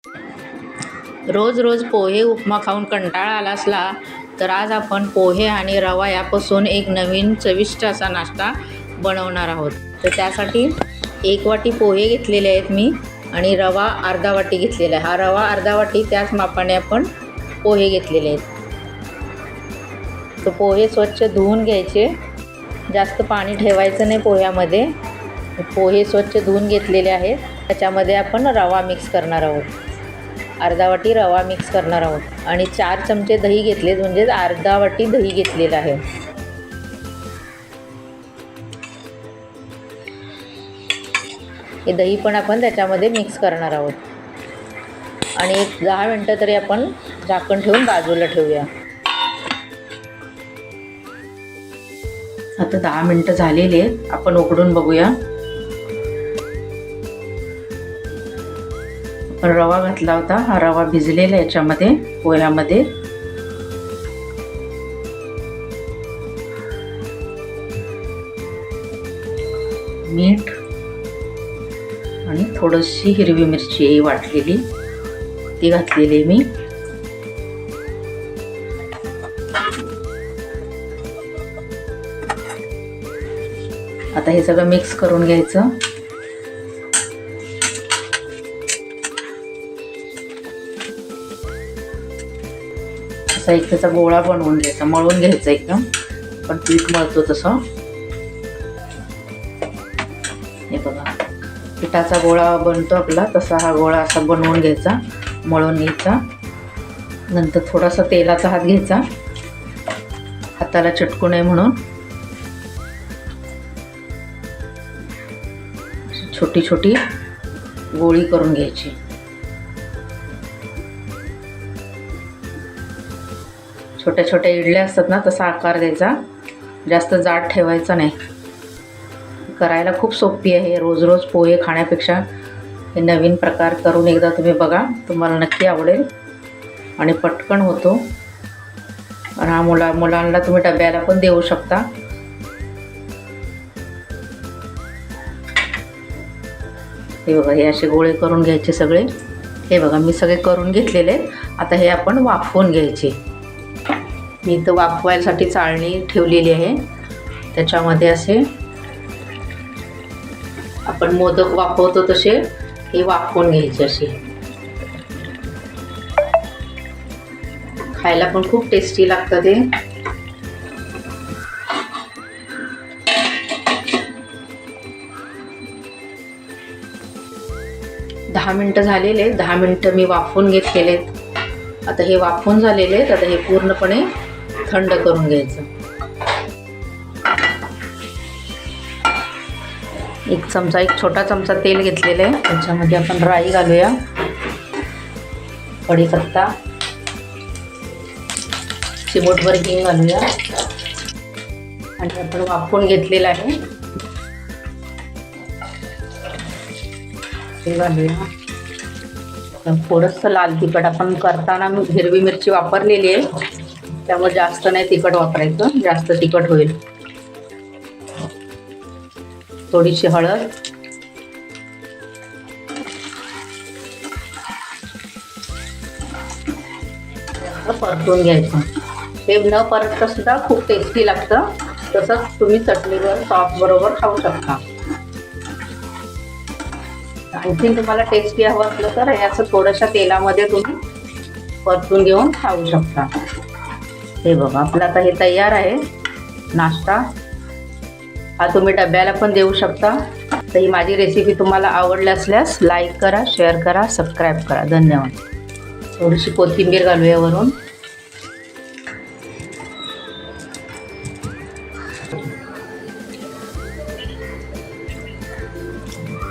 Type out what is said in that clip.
रोज रोज पोहे उपमा खाऊन कंटाळा आला असला तर आज आपण पोहे आणि रवा यापासून एक नवीन चविष्ट असा नाश्ता बनवणार आहोत. तर त्यासाठी 1 वाटी पोहे घेतलेले आहेत मी आणि रवा अर्धा वाटी घेतलेला आहे. हा रवा अर्धा वाटी त्याच मापाने आपण पोहे घेतलेले आहेत. तर पोहे स्वच्छ धुवून घ्यायचे, जास्त पाणी ठेवायचं नाही पोह्यामध्ये. पोहे स्वच्छ धुवून घेतलेले आहेत. त्याच्यामध्ये आपण रवा मिक्स करणार आहोत. अर्धा वाटी रवा मिक्स करणार आहोत आणि 4 चमचे दही घेतले, म्हणजे अर्धा वाटी दही घेतलेलं आहे. हे दही पण आपण त्याच्यामध्ये मिक्स करणार आहोत आणि एक 10 मिनटं तरी आपण झाकण ठेवून बाजूला ठेवूया. आता 10 मिनटं झालेले आहेत. आपण उघडून बघूया. आपण रवा घातला होता, हा रवा भिजलेला आहे याच्यामध्ये पोह्यामध्ये. मीठ आणि थोडीशी हिरवी मिरची आहे वाटलेली, ती घातलेली मी. आता हे सगळं मिक्स करून घ्यायचं. असा एक त्याचा गोळा बनवून घ्यायचा, मळून घ्यायचा एकदम. पण पीठ मळतो तसं. हे बघा, पिठाचा गोळा बनतो आपला तसा हा गोळा असा बनवून घ्यायचा, मळून घ्यायचा. नंतर थोडासा तेलाचा हात घ्यायचा, हाताला चटकू नये म्हणून. छोटी छोटी गोळी करून घ्यायची. छोट्या छोट्या इडल्या असतात ना, तसा आकार द्यायचा, जास्त जाड ठेवायचा नाही. करायला खूप सोपी आहे. रोज रोज पोहे खाण्यापेक्षा हे नवीन प्रकार करून एकदा तुम्ही बघा, तुम्हाला नक्की आवडेल आणि पटकन होतो. आणि हा मुलांना तुम्ही डब्याला पण देऊ शकता. हे बघा, हे असे गोळे करून घ्यायचे सगळे. हे बघा, मी सगळे करून घेतलेले. आता हे आपण वाफवून घ्यायचे. मी इथं वाफवायसाठी चाळणी ठेवलेली आहे. त्याच्यामध्ये असे आपण मोदक वाफवतो तसे हे वाफवून घ्यायचे. असे खायला पण खूप टेस्टी लागतं ते. दहा मिनटं झालेले. 10 मिनटं मी वाफवून घेतलेले. आता हे वाफवून झालेले आहेत. आता हे पूर्णपणे थंड करून घ्यायचं. एक छोटा चमचा तेल घेतलेलं आहे. त्याच्यामध्ये आपण राई घालूया, कढीपत्ता, चिमूटभर हिंग घालूया आणि आपण वाफवून घेतलेलं आहे ते घालूया. थोडंसं लाल तिखट, आपण करताना हिरवी मिरची वापरलेली आहे त्यामुळे जास्त नाही तिखट वापरायचं, जास्त तिखट होईल. थोडीशी हळद, परतून घ्यायचं. हे न परतता सुद्धा खूप टेस्टी लागतं. तसंच तुम्ही चटणीवर सॉस बरोबर खाऊ शकता. आणखीन तुम्हाला टेस्टी हवं असलं तर हे असं थोड्याशा तेलामध्ये तुम्ही परतून घेऊन खाऊ शकता. हे बघा, आपलं आता हे तयार आहे नाश्ता. हा तुम्ही डब्याला पण देऊ शकता. तर ही माझी रेसिपी तुम्हाला आवडली असल्यास लाईक करा, शेअर करा, सबस्क्राईब करा. धन्यवाद. थोडीशी कोथिंबीर घालूया वरून.